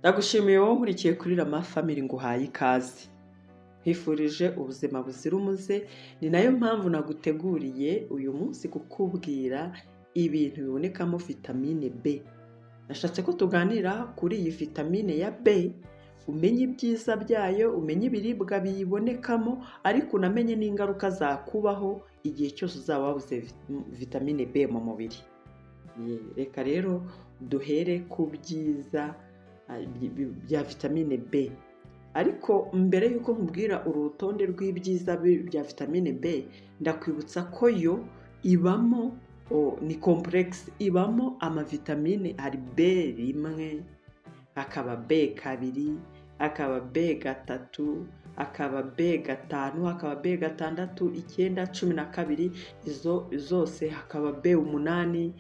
Ndagushimiye wowe nkurikiye kuri Rama Family nguhaye ikaze. Nkwifurije ubuzima buzira umuze, ni nayo mpamvu naguteguriye uyu munsi kukubwira ibintu bibonekamo vitamine B. Nashatse ko tuganira kuri iyi vitamine ya B, umenye ibyiza byayo, umenye ibiribwa biyibonekamo, ariko unamenye n'ingaruka zakubaho igihe cyose uzaba wabuze vitamine B mu mubiri. Reka rero duhere ku byiza bya vitamine B. Ariko mbere yuko nkubwira urutonde rw'ibyiza bya vitamine B, ndakwibutsa ko yo ibamo ni complex, ibamo amavitamine. Hari B1, hakaba B2, hakaba B3, hakaba B5, hakaba B6, 9, 12, izo zose hakaba B8.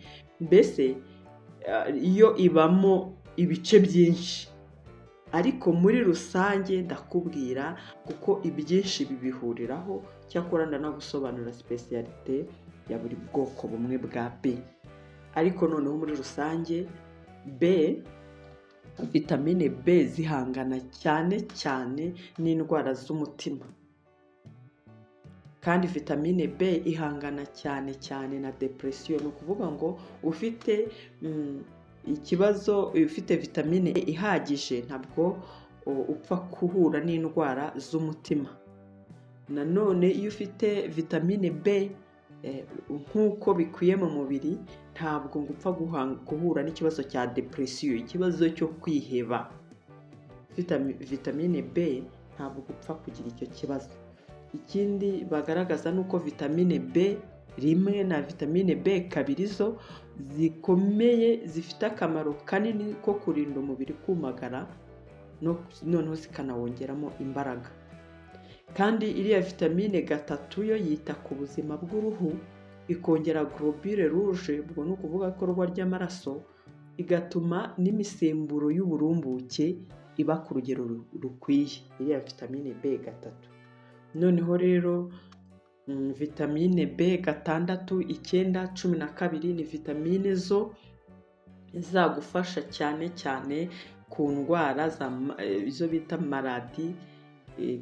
Mbese iyo ibamo ibice byinshi, ariko muri rusange ndakubwira kuko ibyinshi bibihuriraho. Cyakora ndanagusobanura specialite ya buri bwoko bumwe bwa B. Ariko noneho muri rusange vitamine B zihangana cyane cyane n'indwara z'umutima, kandi vitamine B ihangana cyane cyane na depression. Ni ukuvuga ngo ufite ikibazo, ufite vitamine ihagije ntabwo upfa guhura n'indwara z'umutima. Nanone iyo ufite vitamine B nk'uko bikwiye mu mubiri, ntabwo upfa guhura n'ikibazo cya depression, ikibazo cyo kwiheba. Vitamine B ntabwo upfa kugira icyo kibazo. Ikindi bagaragaza nuko vitamine B1 na vitamine B2 zo zikomeye, zifite akamaro kanini ko kurinda umubiri kumagara, noneho zikanawongeramo imbaraga. Kandi iriya vitamine 3 yo yita ku buzima bw'uruhu, ikongera globule rouge, ubwo ni ukuvuga ko ruba ry'amaraso, igatuma n'imisemburo y'uburumbuke iba ku rugero rukwiye. Iriya vitamine B3. Noneho rero vitamine B6, 9, 12 ni vitamine zo zagufasha cyane cyane ku ndwara izo bita maladi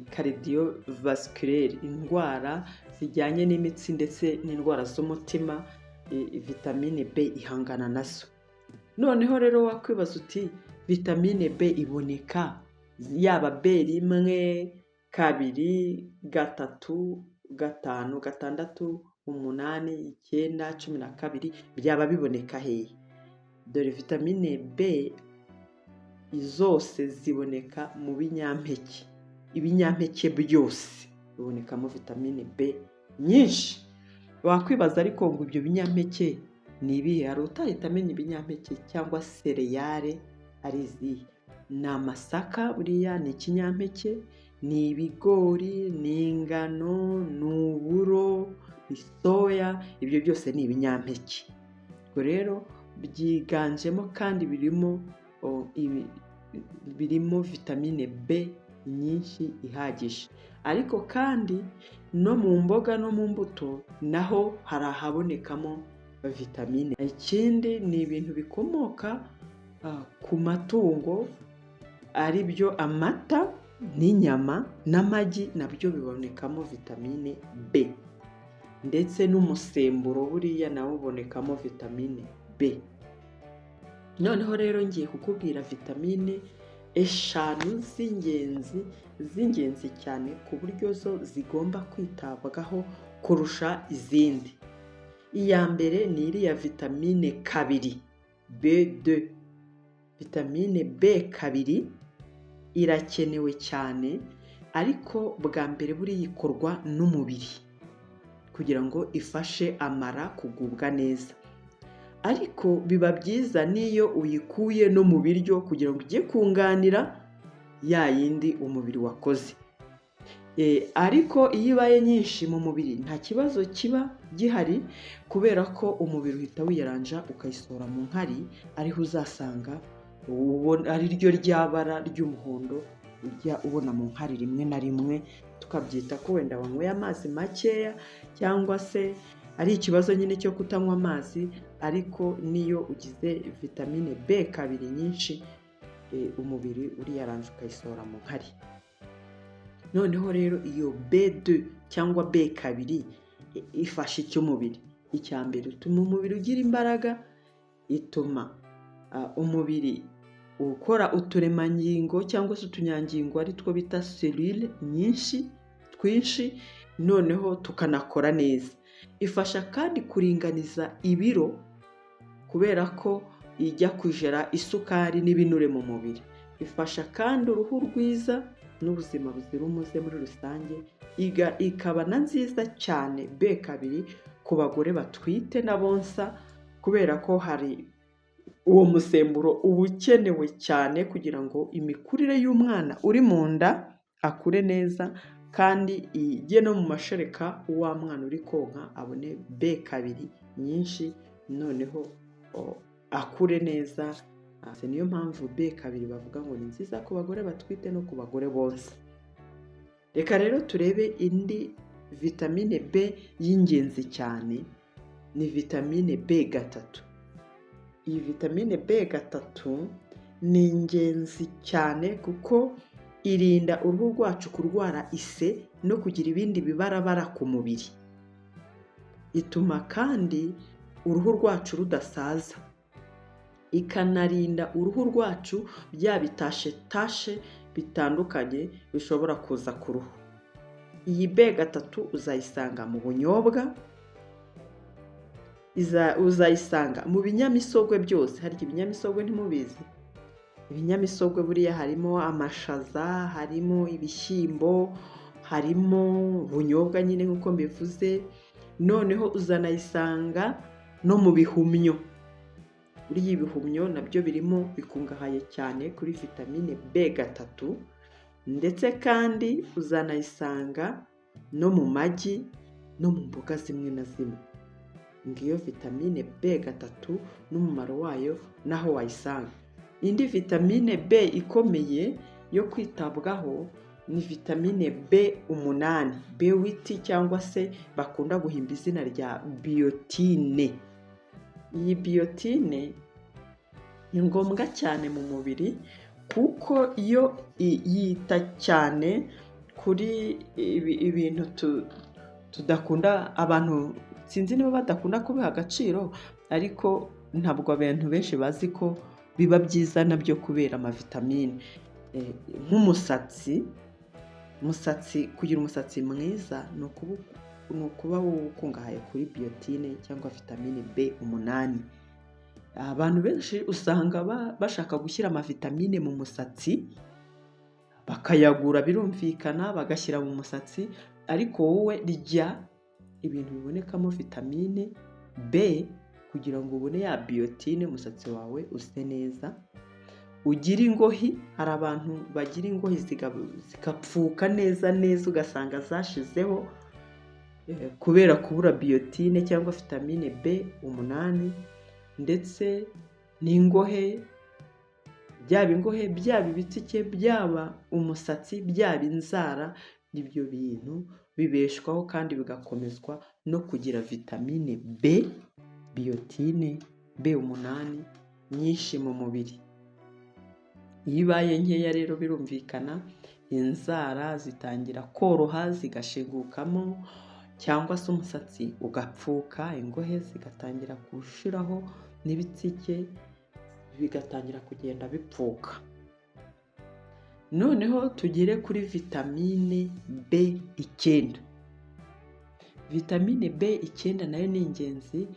cardiovasculaire, indwara zijyanye n'imitsi ndetse n'indwara z'umutima. Vitamine B ihangana nazo. Noneho rero wakwibaza uti vitamine B iboneka yaba B1, 2, 3, 5, 6, 8, 9, 12 byaba biboneka hehe? Dore vitamine B zose ziboneka mu binyampeke. Ibinyampeke byose bibonekamo vitamine B nyinshi. Wakwibaza ariko ngo ibyo binyampeke ni ibihe? Hari utahita amenya ibinyampeke cyangwa cereale ari izihe? Ni amasaka, buriya ni ikinyampeke, ni ibigori, ni ingano, ni uburo, ni soya, ibyo byose ni ibinyampeke. Ubwo rero byiganjemo kandi birimo vitamine B nyinshi ihagije. Ariko kandi no mu mboga no mu mbuto naho hari ahabonekamo vitamine. Ikindi ni ibintu bikomoka ku matungo, ari byo amata n'inyama n'amagi, nabyo bibonekamo vitamine B. Ndetse n'umusemburo buriya nawo ubonekamo vitamine B. Noneho rero ngiye kukubwira vitamine 5 z'ingenzi cyane ku buryo zo zigomba kwitabwaho kurusha izindi. Iya mbere ni iriya vitamine 2, B2. Vitamine B2 irakenewe cyane, ariko bwa mbere buriya ikorwa n'umubiri kugira ngo ifashe amara kugubwa neza. Ariko biba byiza niyo uyikuye no mu biryo kugira ngo ujye kunganira ya yindi umubiri wakoze. Ariko iyo ibaye nyinshi mu mubiri nta kibazo kiba gihari, kubera ko umubiri uhita wiyaranja ukayisohora mu nkari, ariho uzasanga ari ryo ryabara ry'umuhondo ujya ubona mu nkari rimwe na rimwe. Tukabyita ko wenda wanyweye amazi makeya, cyangwa se ari ikibazo nyine cyo kutanywa amazi. Ariko niyo ugize vitamine B2 nyinshi, umubiri uriyaranje ukayisohora mu nkari. Noneho rero iyo B2 cyangwa B2 ifasha icyo umubiri. Icya mbere ituma umubiri ugira imbaraga, ituma umubiri ukora uturemangingo cyangwa se utunyangingo ari two bita selule twinshi, noneho tukanakora neza. Ifasha kandi kuringaniza ibiro kubera ko ijya kujera isukari n'ibinure mu mubiri. Ifasha kandi uruhu rwiza n'ubuzima buzira umuze muri rusange. Ikaba na nziza cyane B2 ku bagore batwite n'abonsa kubera ko hari uwo musemburo uba ukenewe cyane kugira ngo imikurire y'umwana uri mu nda akure neza, kandi ijye no mu mashereka wa mwana uri konka abone B2 nyinshi, noneho akure neza. Niyo mpamvu B2 bavuga ngo ni nziza ku bagore batwite no ku bagore bonsa. Reka rero turebe indi vitamine B y'ingenzi cyane, ni vitamine B3. Iyi vitamine B3 ni ingenzi cyane kuko irinda uruhu rwacu kurwara ise no kugira ibindi bibarabara ku mubiri. Ituma kandi uruhu rwacu rudasaza. Ikanarinda uruhu rwacu bya bitashe bitandukanye bishobora kuza ku ruhu. Iyi B3 uzayisanga mu bunyobwa, uzayisanga mu binyamisogwe byose. Hari ibinyamisogwe ntimubizi? Ibinyamisogwe buriya harimo amashaza, harimo ibishyimbo, harimo bunyobwa nyine nk'uko mbivuze. Noneho uzanayisanga no mu bihumyo. Buriya ibihumyo nabyo birimo bikungahaye cyane kuri vitamine B3, ndetse kandi uzanayisanga no mu magi no mu mboga zimwe na zimwe. Ngiyo vitamine B3 n'umumaro wayo naho wayisanga. Indi vitamine B ikomeye yo kwitabwaho ni vitamine B8, B8 cyangwa se bakunda guhimba izina rya biotine. Iyi biotine ni ngombwa cyane mu mubiri kuko iyo yita cyane kuri ibintu tudakunda, abantu sinzi niba badakunda kubiha agaciro, ariko ntabwo abantu benshi bazi ko biba byiza nabyo kubera amavitamine. Nk'umusatsi, kugira umusatsi mwiza ni ukuba ukungahaye kuri biotine cyangwa vitamine B8. Abantu benshi usanga bashaka gushyira amavitamine mu musatsi, bakayagura birumvikana bagashyira mu musatsi, ariko wowe rya ibintu bibonekamo vitamine B kugira ngo ubone ya biotine umusatsi wawe use neza. Ugira ingohi, hari abantu bagira ingohi zigapfuka neza ugasanga zashizeho kubera kubura biotine cyangwa vitamine B8. Ndetse n'ingohe, byaba ingohe, byaba ibitsike, byaba umusatsi, byaba inzara, ibyo bintu bibeshwaho kandi bigakomezwa no kugira vitamine B, biotine B8 nyinshi mu mubiri. Iyo ibaye nkeya rero birumvikana inzara zitangira koroha zigashigukamo, cyangwa se umusatsi ugapfuka, ingohe zigatangira gushiraho n'ibitsike bigatangira kugenda bipfuka. Noneho tugere kuri vitamine B9. Vitamine B9 nayo ni ingenzi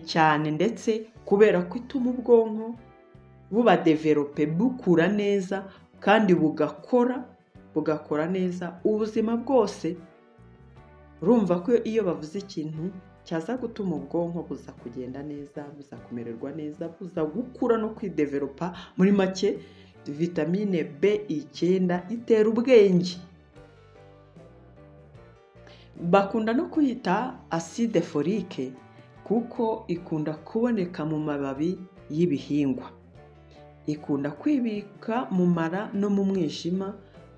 cyane ndetse kubera ko ituma ubwonko buba develope, bukura neza kandi bugakora neza ubuzima bwose. Urumva ko iyo bavuze ikintu cyaza gutuma ubwonko buza kugenda neza, buza kumererwa neza, buza gukura no kwidevelopa, muri make vitamine B9 itera ubwenge. Bakunda no kuyita acide folique kuko ikunda kuboneka mu mababi y'ibihingwa. Ikunda kwibika mu mara no mu mwijima,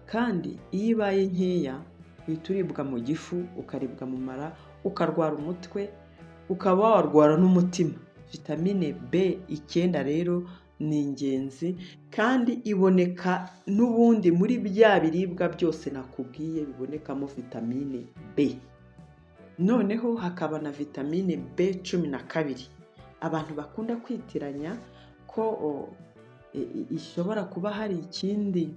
kandi iyo ibaye nkeya uhita uribwa mu gifu, ukaribwa mu mara, ukarwara umutwe, ukaba warwara n'umutima. Vitamine B9 rero ni ingenzi kandi iboneka n'ubundi muri bya biribwa byose nakubwiye bibonekamo vitamine B. Noneho hakaba na vitamine B12. Abantu bakunda kwitiranya ko ishobora kuba hari ikindi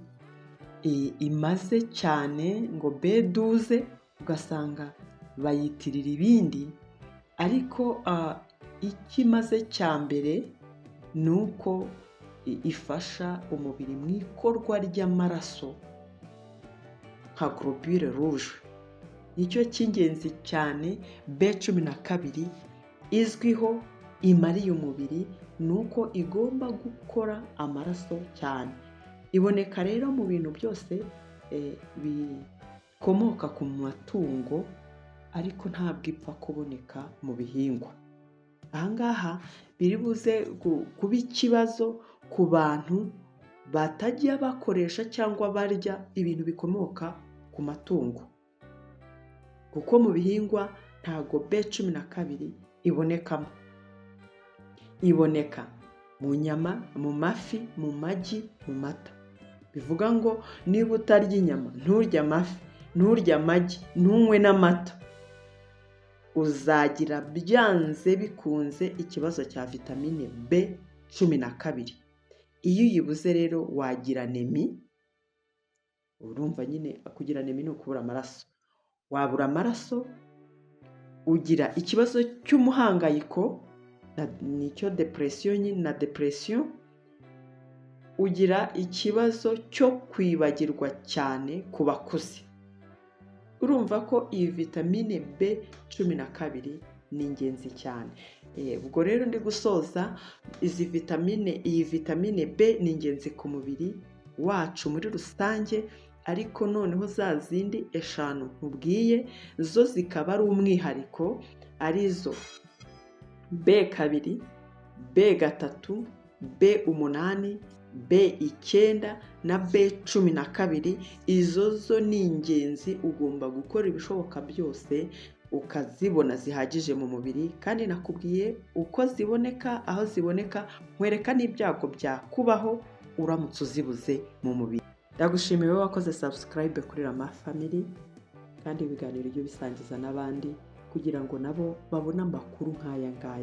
imaze cyane ngo B12, ugasanga bayitirira ibindi, ariko icyo imaze cya mbere ni uko ifasha umubiri mu ikorwa ry'amaraso nka globule rouge. Nicyo cy'ingenzi cyane B12 izwiho imariye umubiri, ni uko igomba gukora amaraso cyane. Iboneka rero mu bintu byose bikomoka ku matungo, ariko ntabwo ipfa kuboneka mu bihingwa. Ahangaha biri buze kuba ikibazo ku bantu batajya bakoresha cyangwa barya ibintu bikomoka ku matungo, kuko mu bihingwa ntago B12 ibonekamo. Iboneka mu nyama, mu mafi, mu magi, mu mata. Bivuga ngo niba utarya inyama, nturya amafi, nturya amagi, ntunywe n'amata, uzagira byanze bikunze ikibazo cya vitamine B12. Iyo uyibuze rero wagira anemi. Urumva nyine kugira anemi ni ukubura amaraso. Wabura amaraso, ugira ikibazo cy'umuhangayiko, nicyo depression nyine, na depression. Ugira ikibazo cyo kwibagirwa cyane ku bakuze. Urumva ko iyi vitamine B12 ni ingenzi cyane. Ubwo rero ndi gusoza, iyi vitamine B ni ingenzi ku mubiri wacu muri rusange, ariko noneho za zindi 5 nkubwiye zo zikaba ari umwihariko, arizo B2, B3, B8, B9 na B12. Izo zo ni ingenzi, ugomba gukora ibishoboka byose ukazibona zihagije mu mubiri, kandi nakubwiye uko ziboneka, aho ziboneka, nkwereka n'ibyago byakubaho uramutse uzibuze mu mubiri. Ndagushimiye wowe wakoze subscribe kuri Rama Family, kandi ibiganiro ujye bisangiza n'abandi kugira ngo nabo babone amakuru nk'aya ngaya.